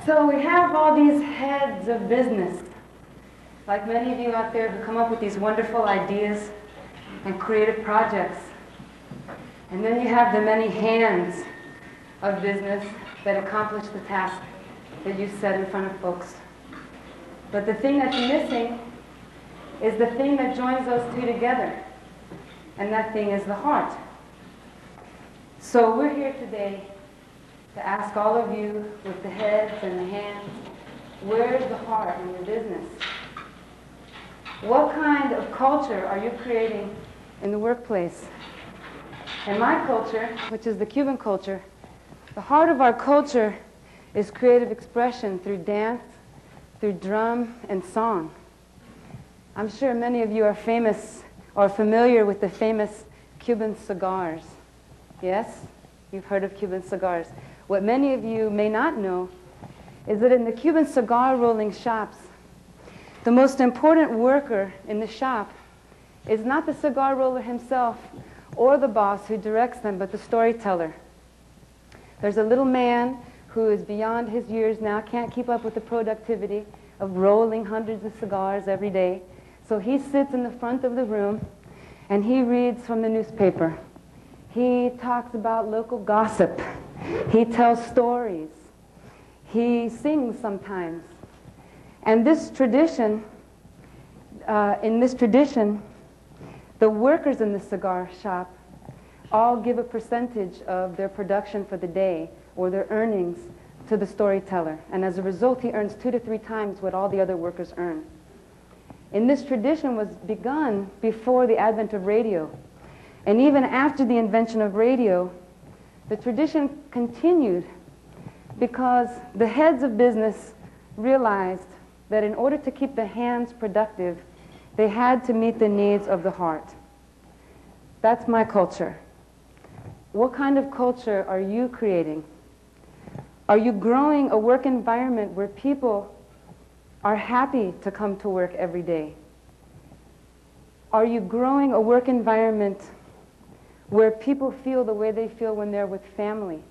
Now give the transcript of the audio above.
So we have all these heads of business, like many of you out there who come up with these wonderful ideas and creative projects. And then you have the many hands of business that accomplish the task that you set in front of folks. But the thing that's missing is the thing that joins those two together. And that thing is the heart. So we're here today to ask all of you with the heads and the hands, where's the heart in your business? What kind of culture are you creating in the workplace? In my culture, which is the Cuban culture, the heart of our culture is creative expression through dance, through drum and song. I'm sure many of you are famous or familiar with the famous Cuban cigars. Yes? You've heard of Cuban cigars. What many of you may not know is that in the Cuban cigar rolling shops, the most important worker in the shop is not the cigar roller himself or the boss who directs them, but the storyteller. There's a little man who is beyond his years now, can't keep up with the productivity of rolling hundreds of cigars every day. So he sits in the front of the room and he reads from the newspaper. He talks about local gossip. He tells stories. He sings sometimes. And this tradition, in this tradition, the workers in the cigar shop all give a percentage of their production for the day or their earnings to the storyteller. And as a result, he earns 2 to 3 times what all the other workers earn. And this tradition was begun before the advent of radio. And even after the invention of radio, the tradition continued because the heads of business realized that in order to keep the hands productive, they had to meet the needs of the heart. That's my culture. What kind of culture are you creating? Are you growing a work environment where people are happy to come to work every day? Are you growing a work environment where people feel the way they feel when they're with family?